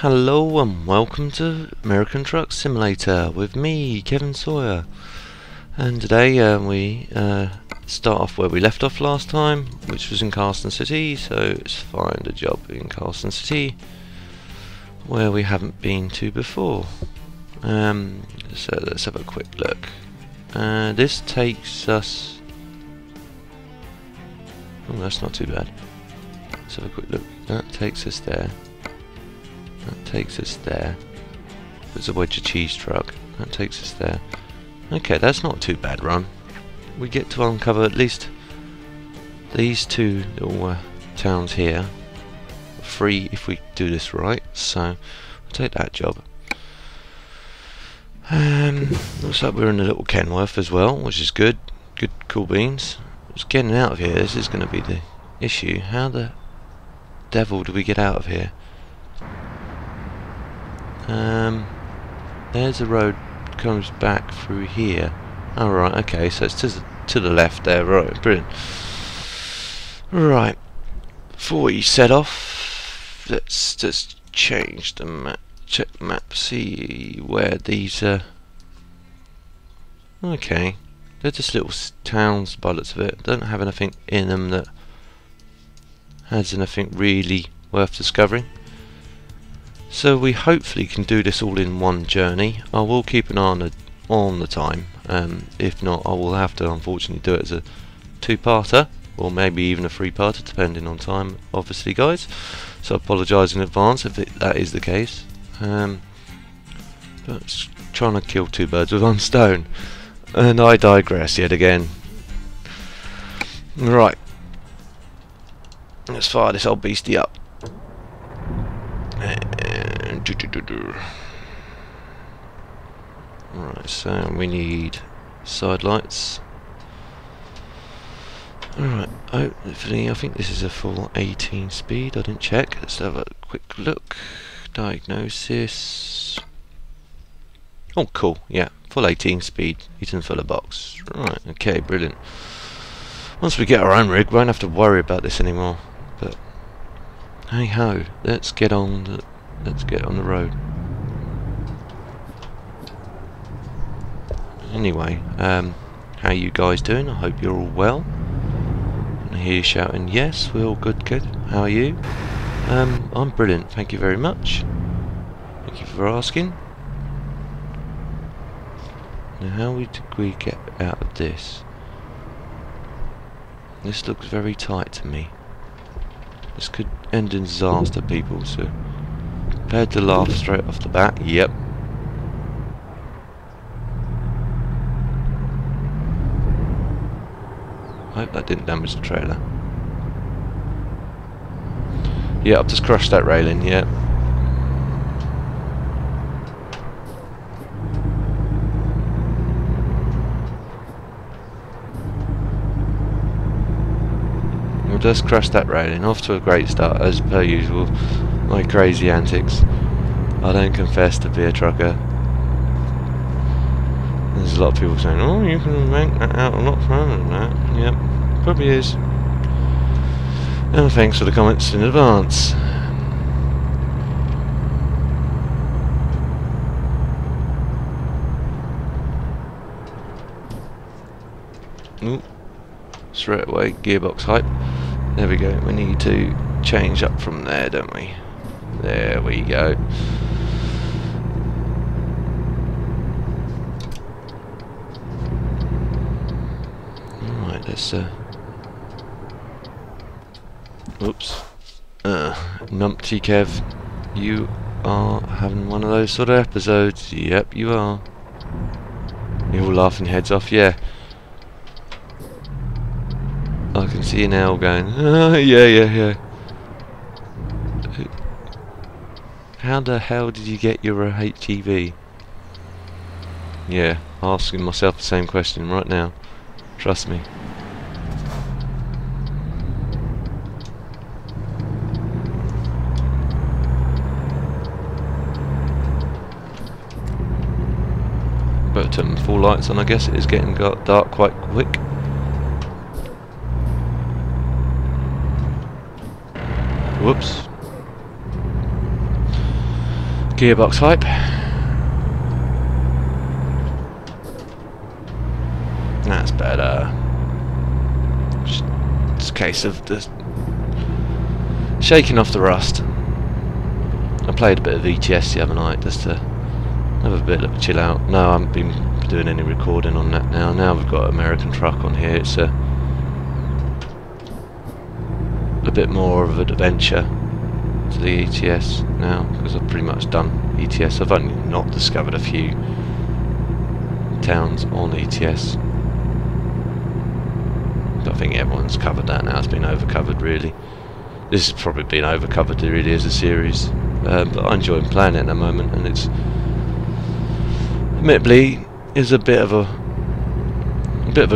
Hello and welcome to American Truck Simulator with me, Kevin Sawyer. And today we start off where we left off last time, which was in Carson City. So let's find a job in Carson City where we haven't been to before. So let's have a quick look. This takes us... oh, that's not too bad. Let's have a quick look. That takes us there. That takes us there. There's a wedge of cheese truck. That takes us there. Okay, that's not too bad run. We get to uncover at least these two little towns here. Free if we do this right. So I'll take that job. Looks like we're in a little Kenworth as well, which is good. Good, cool beans. Just getting out of here. This is going to be the issue. How the devil do we get out of here? There's a road comes back through here. Oh right, okay, so it's to the left there, right, brilliant. Right, before we set off, let's just change the map, check the map, see where these okay, they're just little towns by the looks of it, don't have anything in them that has anything really worth discovering. So we hopefully can do this all in one journey. I will keep an eye on the time. If not, I will have to unfortunately do it as a two-parter, or maybe even a three-parter, depending on time, obviously, guys. So I apologise in advance if that is the case. But trying to kill two birds with one stone, and I digress yet again. Right, let's fire this old beastie up. Right, so we need side lights. Alright, hopefully I think this is a full 18 speed. I didn't check. Let's have a quick look. Diagnosis. Oh cool, yeah, full 18 speed, eaten full of box. Right, okay, brilliant. Once we get our own rig, we won't have to worry about this anymore. But hey ho, let's get on the road. Anyway, how you guys doing? I hope you're all well. I hear you shouting, yes, we're all good, good. How are you? I'm brilliant, thank you very much. Thank you for asking. Now how did we get out of this? This looks very tight to me. This could end in disaster, people, so prepared to laugh straight off the bat. Yep. I hope that didn't damage the trailer. Yeah, I've just crushed that railing, yeah. We'll just crush that railing. Off to a great start, as per usual. My crazy antics. I don't confess to be a trucker. There's a lot of people saying, oh, you can make that out a lot further than that. Yep, probably is. And thanks for the comments in advance. Ooh, straight away, gearbox hype. There we go, we need to change up from there, don't we? There we go. Alright, let's oops. Numpty Kev, you are having one of those sort of episodes. Yep, you are. You're all laughing your heads off, yeah. I can see you now going, oh, yeah. How the hell did you get your HEV? Yeah, asking myself the same question right now. Trust me. But full lights on, I guess it is getting dark quite quick. Whoops. Gearbox hype. That's better. It's a case of just shaking off the rust. I played a bit of ETS the other night just to have a bit of a chill out. No, I haven't been doing any recording on that now. Now we've got American Truck on here. It's a bit more of an adventure to the ETS now, because I've pretty much done ETS. I've only not discovered a few towns on ETS. I think everyone's covered that now. It's been overcovered really. This has probably been overcovered really as a series, but I enjoy playing it at the moment, and it's admittedly is a bit of a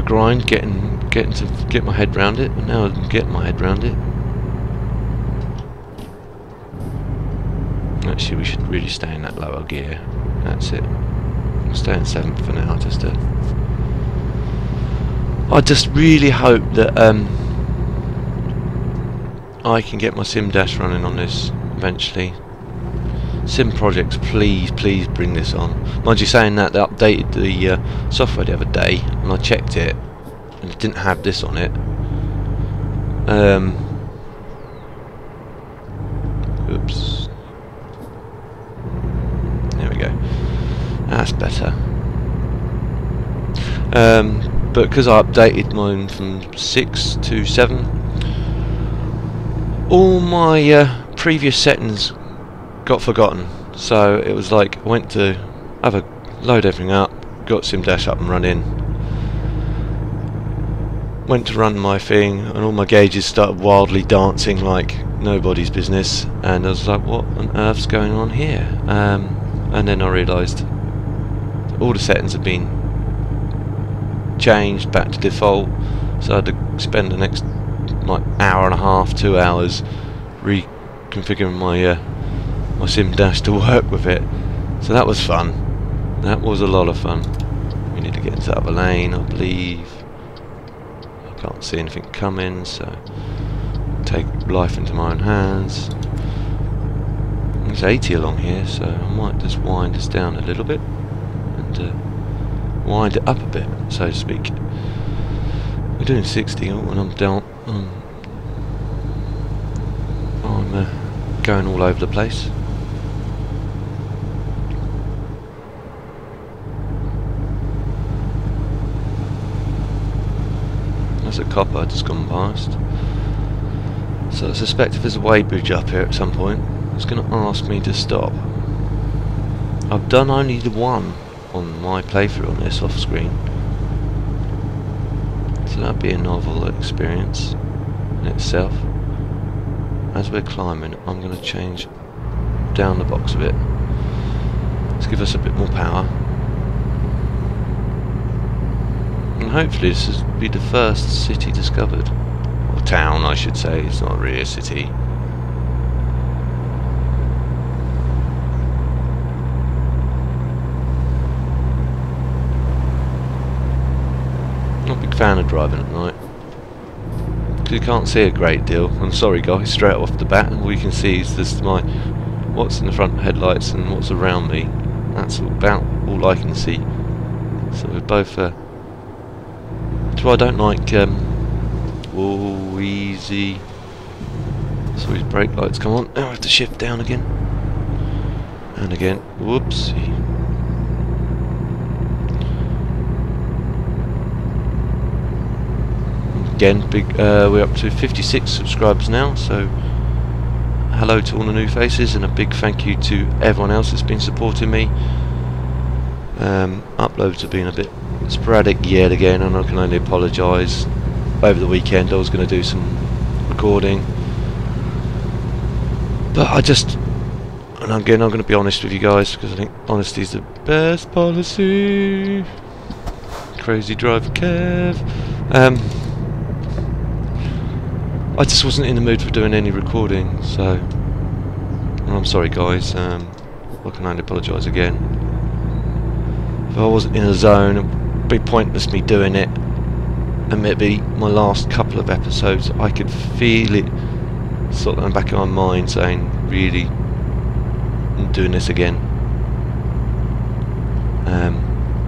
grind getting to get my head round it, but now I can get my head round it. Actually, we should really stay in that lower gear. That's it. I'll stay in 7th for now, just to. I just really hope that I can get my sim dash running on this eventually. Sim projects, please bring this on. Mind you, saying that, they updated the software the other day, and I checked it, and it didn't have this on it. Oops. There we go. That's better. But because I updated mine from 6 to 7, all my previous settings got forgotten. So it was like I went to load everything up, got Sim Dash up and running, went to run my thing, and all my gauges started wildly dancing like nobody's business, and I was like, what on earth's going on here? And then I realised all the settings had been changed back to default, so I had to spend the next like hour and a half, 2 hours reconfiguring my my Sim Dash to work with it. So that was fun. That was a lot of fun. We need to get into the other lane, I believe. I can't see anything coming, so take life into my own hands. There's 80 along here, so I might just wind this down a little bit and wind it up a bit, so to speak. We're doing 60 when I'm down. I'm going all over the place. That's a copper just gone past. So I suspect if there's a weighbridge up here at some point, it's going to ask me to stop. I've done only the one on my playthrough on this off screen, so that'd be a novel experience in itself. As we're climbing, I'm going to change down the box a bit. Let's give us a bit more power, and hopefully this will be the first city discovered, or town I should say. It's not really a city. Not a big fan of driving at night, because you can't see a great deal. I'm sorry guys, straight off the bat all you can see is just what's in the front headlights and what's around me. That's about all I can see. So we're both that's why I don't like whoa, easy. So his brake lights come on. Now I have to shift down again and again. Whoopsie. Again, we're up to 56 subscribers now, so hello to all the new faces, and a big thank you to everyone else that's been supporting me. Uploads have been a bit sporadic yet again, and I can only apologise. Over the weekend I was going to do some recording, but and again I'm going to be honest with you guys, because I think honesty is the best policy. Crazy driver Kev. I just wasn't in the mood for doing any recording, so I'm sorry guys. I can only apologise again. If I wasn't in a zone, it would be pointless me doing it. And maybe my last couple of episodes, I could feel it sort of in the back of my mind saying, really, doing this again.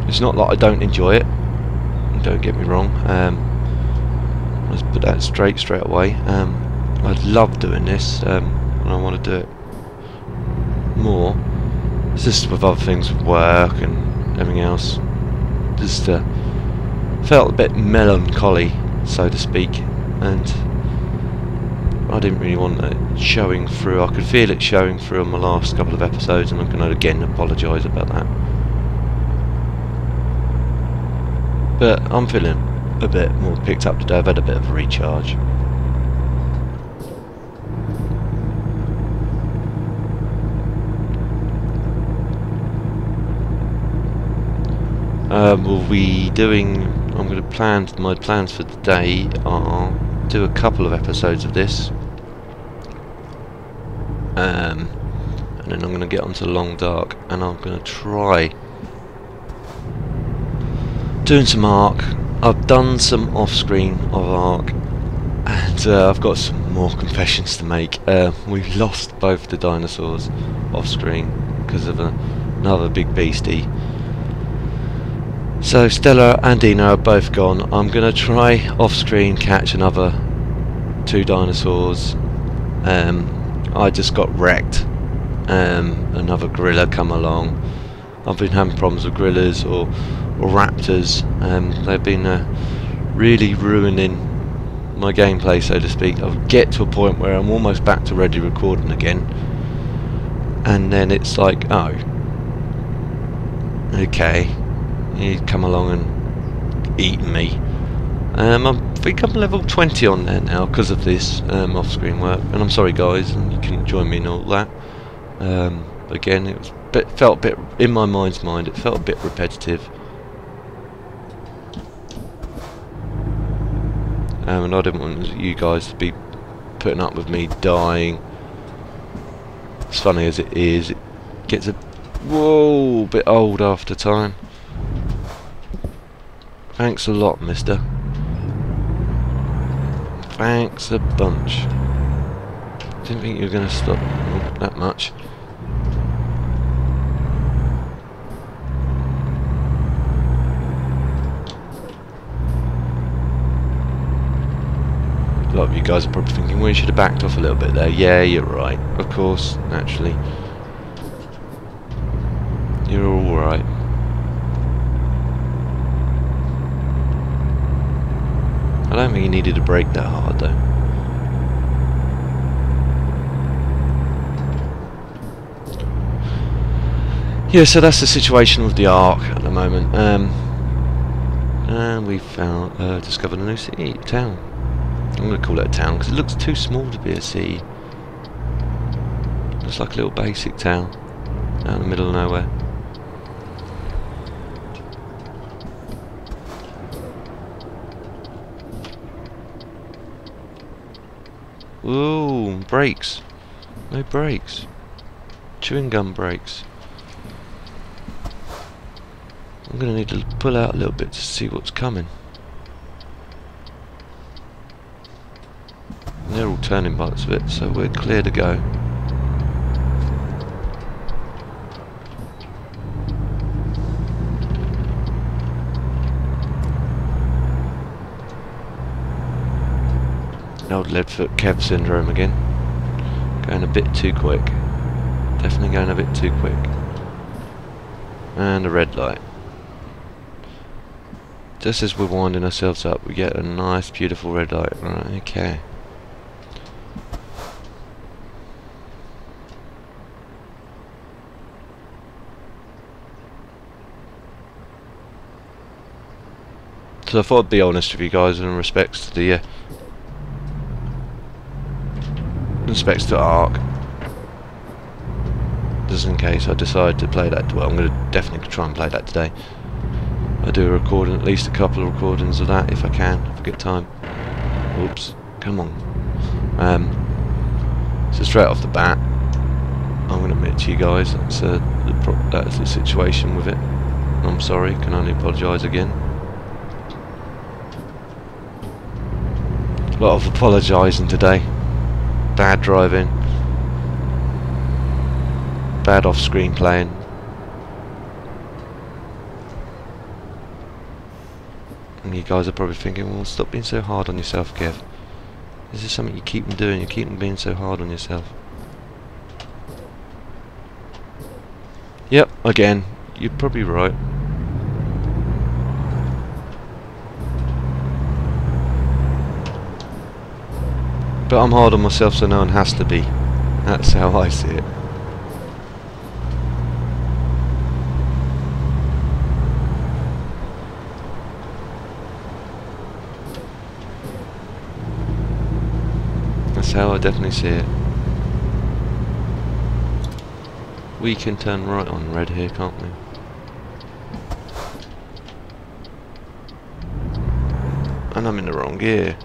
It's not like I don't enjoy it, don't get me wrong. Let's put that straight away. I love doing this, and I want to do it more. It's just with other things, with work and everything else, just felt a bit melancholy, so to speak, and I didn't really want it showing through. I could feel it showing through on my last couple of episodes, and I'm going to again apologise about that. But I'm feeling a bit more picked up today. I've had a bit of a recharge. We'll be doing. I'm going to plan. My plans for today are do a couple of episodes of this, and then I'm going to get onto Long Dark, and I'm going to try doing some Ark. I've done some off-screen of Ark, and I've got some more confessions to make. We lost both the dinosaurs off-screen because of another big beastie. So Stella and Dina are both gone. I'm going to try off-screen catch another 2 dinosaurs. I just got wrecked. Another gorilla come along. I've been having problems with gorillas or raptors. They've been really ruining my gameplay, so to speak. I'll get to a point where I'm almost back to ready recording again, and then it's like, oh, okay, you come along and eat me. I think I'm level 20 on there now because of this off-screen work, and I'm sorry guys, and you couldn't join me in all that. Again, it felt a bit, in my mind's mind, it felt a bit repetitive. And I didn't want you guys to be putting up with me dying. As funny as it is, it gets a bit old after time. Thanks a lot, mister. Thanks a bunch. Didn't think you were going to stop that much. A lot of you guys are probably thinking, well, you should have backed off a little bit there. Yeah, you're right. Of course, naturally. You're alright. I don't think you needed to brake that hard, though. Yeah, so that's the situation with the Ark at the moment. And we found, discovered a new town. I'm going to call it a town because it looks too small to be a city. Looks like a little basic town out in the middle of nowhere. Ooh, brakes. No brakes. Chewing gum brakes. I'm going to need to pull out a little bit to see what's coming. They're all turning by the looks of it, so we're clear to go. Old Leadfoot Kev syndrome again. Going a bit too quick. Definitely going a bit too quick. And a red light. Just as we're winding ourselves up, we get a nice, beautiful red light. Right, okay. So I thought I'd be honest with you guys in respects to the Ark, just in case I decide to play that. Well, I'm going to definitely try and play that today. I do a recording, at least a couple of recordings of that if I can, if I get time. Oops, come on. So straight off the bat, I'm going to admit to you guys that's the situation with it. I'm sorry, can only apologise again. A lot of apologising today. Bad driving. bad off-screen playing. And you guys are probably thinking, well, stop being so hard on yourself, Kev. This is something you keep on doing. You keep on being so hard on yourself. Yep, again, you're probably right. But I'm hard on myself, so no one has to be. That's how I see it. That's how I definitely see it. We can turn right on red here, can't we? And I'm in the wrong gear.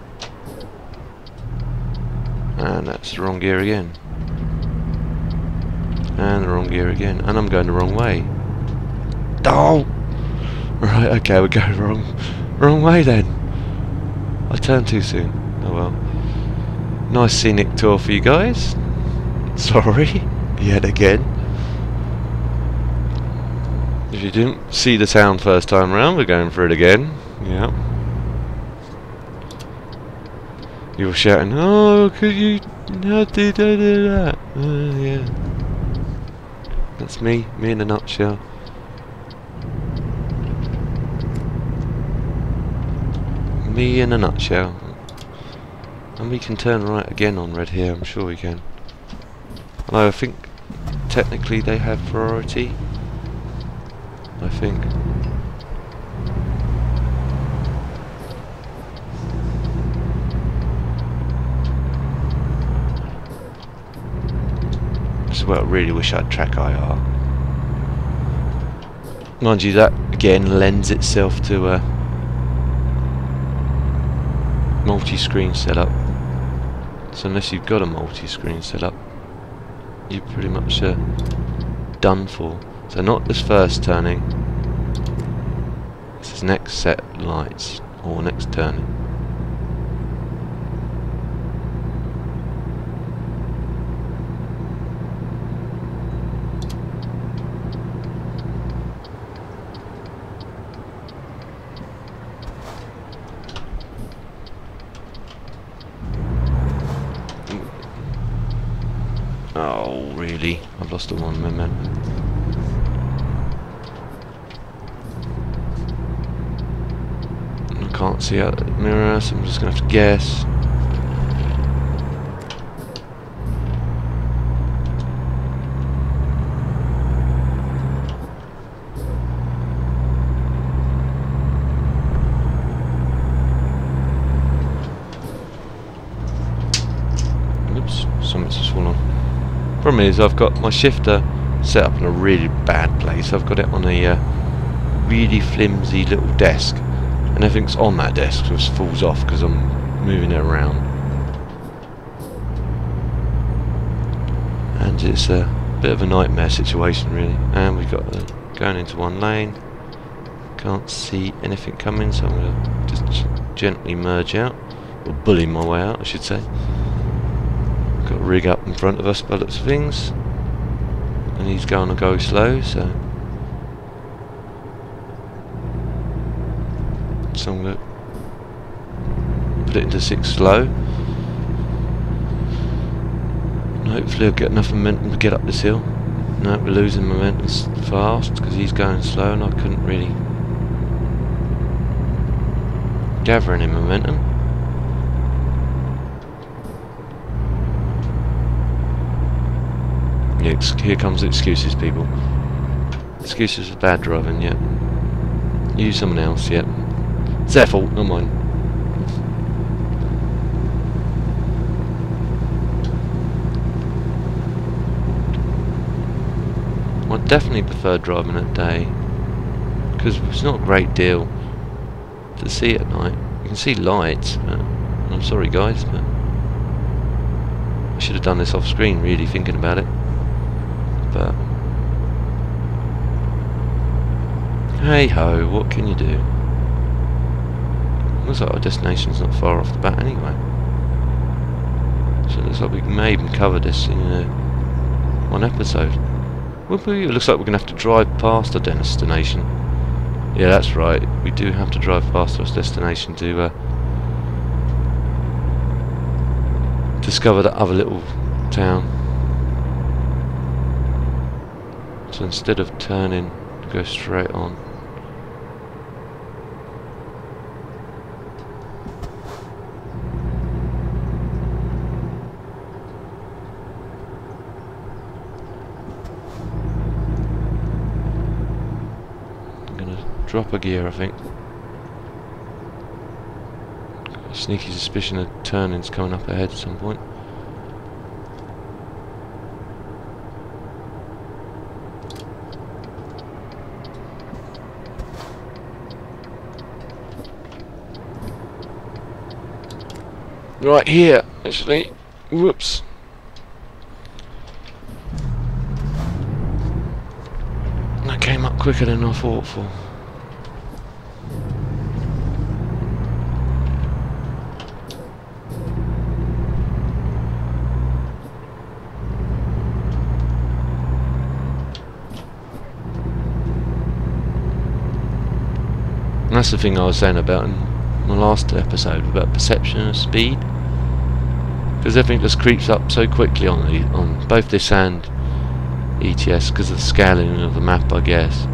And that's the wrong gear again. And the wrong gear again. And I'm going the wrong way. Oh! Right, okay, we're going wrong way then. I turned too soon. Oh well. Nice scenic tour for you guys. Sorry, yet again. If you didn't see the sound first time round, we're going for it again. Yeah. You were shouting, oh, could you not do that? Yeah. That's me in a nutshell. Me in a nutshell. And we can turn right again on red here, I'm sure we can. Although I think technically they have priority. I think. Well, I really wish I had track IR. Mind you, that again lends itself to a multi-screen setup. So unless you've got a multi-screen setup, you're pretty much done for. So not this first turning. This is next set lights or next turning. Oh, really? I've lost the one momentum. I can't see out the mirror, so I'm just going to have to guess. Oops, something's just fallen off. Problem is, I've got my shifter set up in a really bad place. I've got it on a really flimsy little desk, and everything's on that desk just falls off because I'm moving it around. And it's a bit of a nightmare situation, really. And we've got going into one lane. Can't see anything coming, so I'm going to just gently merge out, or bully my way out, I should say. Got a rig up in front of us by lots of things, and he's going to go slow, so I'm going to put it into 6 slow, and hopefully I'll get enough momentum to get up this hill. No, we're losing momentum fast because he's going slow, and I couldn't really gather any momentum. Yeah, here comes the excuses, people. Excuses for bad driving, yeah. Use someone else, yeah. It's their fault, not mine. I definitely prefer driving at day, because it's not a great deal to see at night. You can see lights, but I'm sorry guys, but I should have done this off screen, really thinking about it. But hey ho, what can you do? Looks like our destination's not far off the bat anyway. So it looks like we may even cover this in one episode. It looks like we're going to have to drive past our destination. Yeah, that's right. We do have to drive past our destination to discover that other little town. So instead of turning, go straight on. Drop a gear, I think. Got a sneaky suspicion of turning's coming up ahead at some point. Right here, actually. Whoops. That came up quicker than I thought for. And that's the thing I was saying about in my last episode about perception of speed, because everything just creeps up so quickly on both this and ETS because of the scaling of the map, I guess.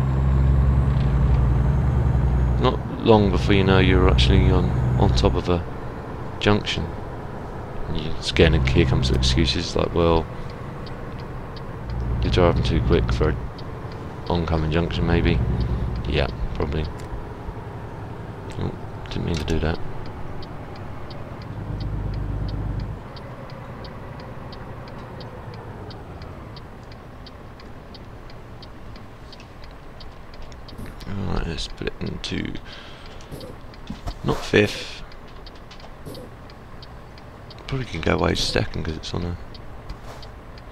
Not long before you know you're actually on top of a junction. And here comes the excuses like, well, you're driving too quick for an oncoming junction, maybe. Yeah, probably. Oh, didn't mean to do that. Alright, let's put it into not fifth. Probably can go away second because it's on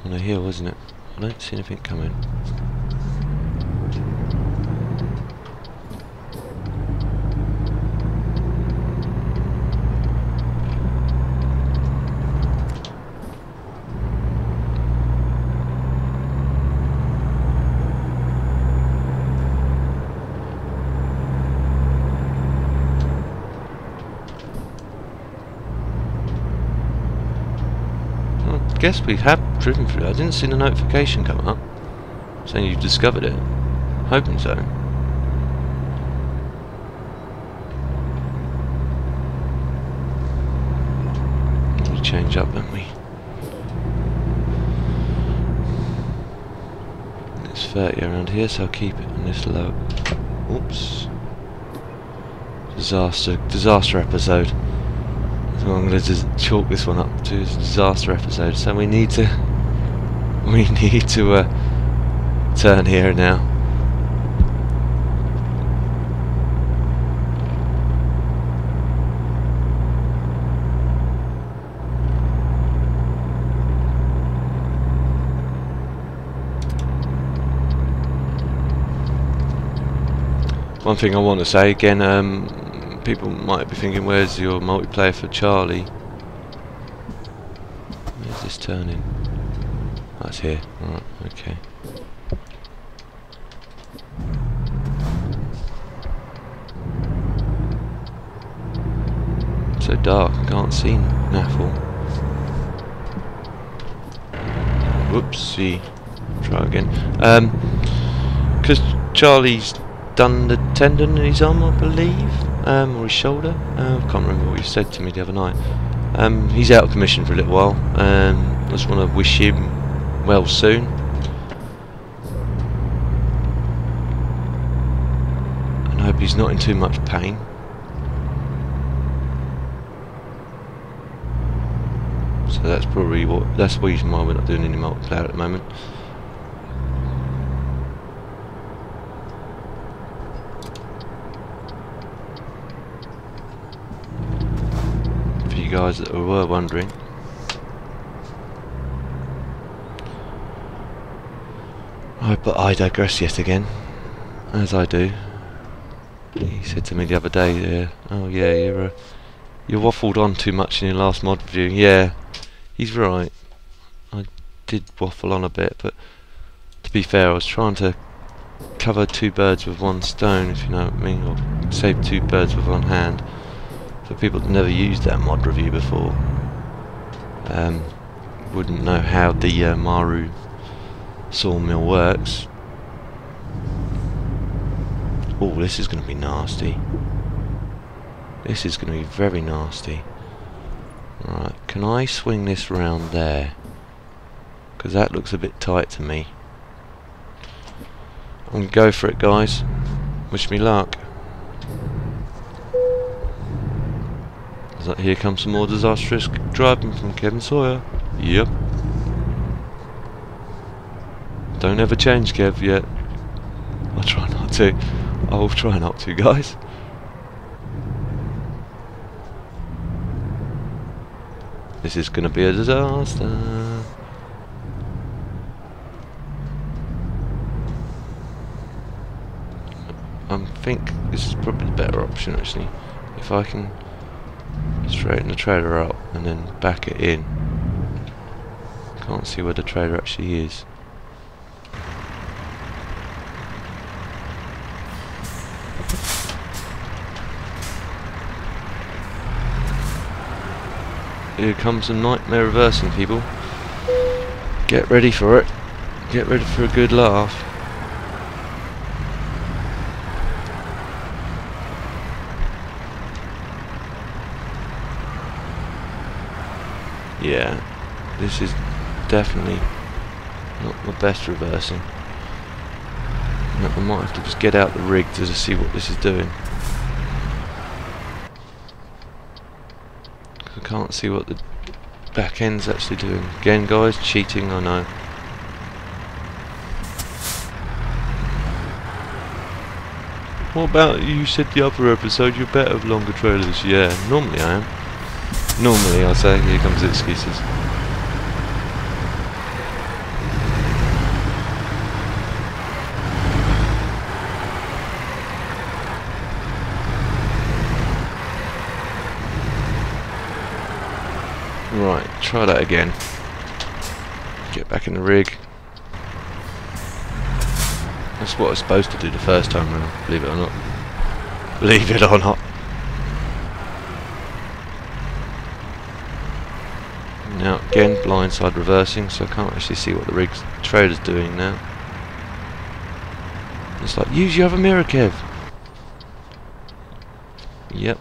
a hill, isn't it? I don't see anything coming. I guess we have driven through. I didn't see the notification come up saying you've discovered it. Hoping so. We change up, don't we? It's 30 around here, so I'll keep it on this low. Oops. Disaster episode. So I'm going to just chalk this one up to a disaster episode. So we need to turn here now. One thing I want to say again, people might be thinking, where's your multiplayer for Charlie? Where's this turning? Oh, it's here. Alright, okay. So dark, I can't see Naffle. Whoopsie. Try again. Because Charlie's done the tendon in his arm, I believe. Or his shoulder. I can't remember what you said to me the other night. He's out of commission for a little while. I just want to wish him well soon. And I hope he's not in too much pain. So that's probably that's the reason why we're not doing any multiplayer at the moment. Guys that were wondering. Right, but I digress yet again, as I do. He said to me the other day, oh yeah, you waffled on too much in your last mod review. Yeah, he's right. I did waffle on a bit, but to be fair, I was trying to cover two birds with one stone, if you know what I mean, or save two birds with one hand. For people that never used that mod review before, wouldn't know how the Maru sawmill works. Oh, this is going to be nasty. This is going to be very nasty. Right, can I swing this round there? Because that looks a bit tight to me. I'm going to go for it, guys. Wish me luck. Here comes some more disastrous driving from Kevin Sawyer. Yep. Don't ever change, Kev, yet. I'll try not to. I'll try not to, guys. This is going to be a disaster. I think this is probably the better option, actually. If I can straighten the trailer up and then back it in. Can't see where the trailer actually is. Here comes a nightmare reversing, people. Get ready for it. Get ready for a good laugh. Yeah, this is definitely not my best reversing. I might have to just get out the rig to just see what this is doing. I can't see what the back end's actually doing. Again, guys, cheating, I know. What about you said the other episode you're better with longer trailers? Yeah, normally I am. Normally, I say, here comes the excuses. Right, try that again. Get back in the rig. That's what I was supposed to do the first time round, believe it or not. Believe it or not. Now again, blindside reversing, so I can't actually see what the trailer's doing now. It's like, use your other mirror, Kev. Yep.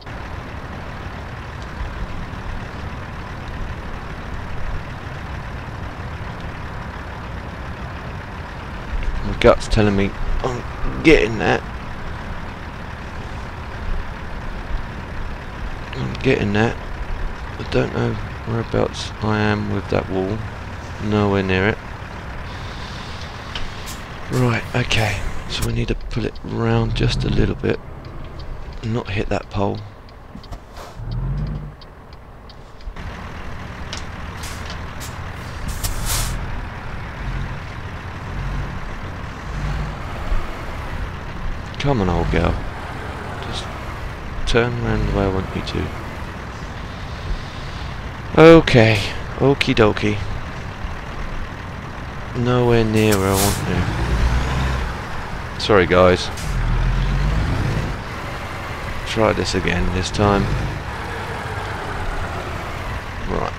My gut's telling me I'm getting that. I'm getting that. I don't know whereabouts I am with that wall. Nowhere near it. Right, okay. So we need to pull it round just a little bit. And not hit that pole. Come on, old girl. Just turn around the way I want you to. Okay, okie dokie. Nowhere near where I want to. Sorry, guys. Try this again this time. Right.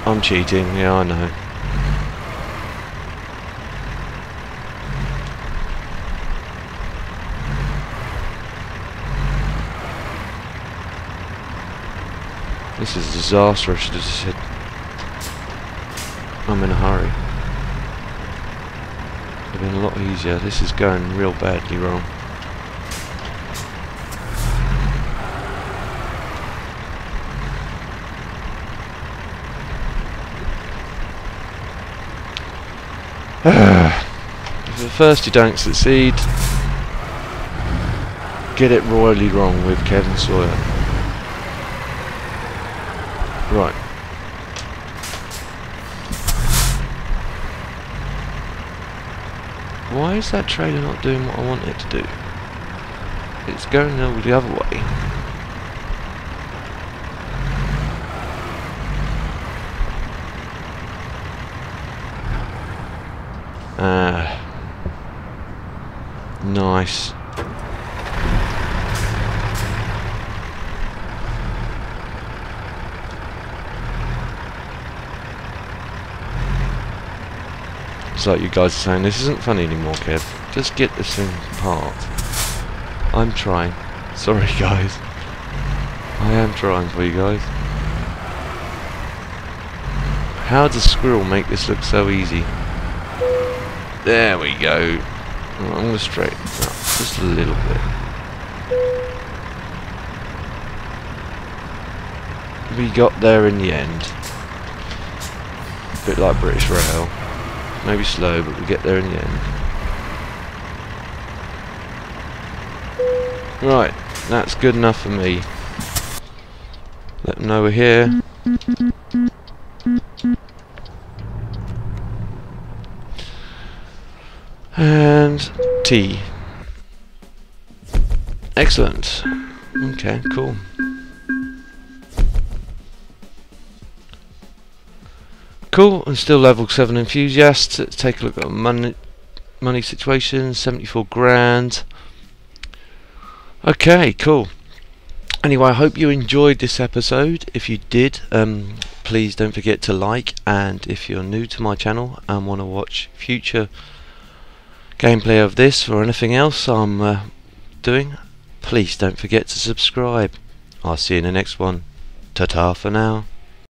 I'm cheating, yeah, I know. This is a disaster. I should have just said I'm in a hurry. It would have been a lot easier. This is going real badly wrong. If at first you don't succeed, get it royally wrong with Kevin Sawyer. Right. Why is that trailer not doing what I want it to do? It's going over the other way. Nice. It's like you guys are saying, this isn't funny anymore, Kev. Just get this thing apart. I'm trying. Sorry, guys. I am trying for you guys. How does Squirrel make this look so easy? There we go. I'm going to straighten it up just a little bit. We got there in the end. A bit like British Rail. Maybe slow, but we get there in the end. Right, that's good enough for me. Let them know we're here. And T. Excellent. Okay, cool. Cool, and still level 7 enthusiast. Let's take a look at money situation. 74 grand. Okay, cool. Anyway, I hope you enjoyed this episode. If you did, please don't forget to like, and if you're new to my channel and want to watch future gameplay of this or anything else I'm doing, please don't forget to subscribe. I'll see you in the next one. Ta-ta for now.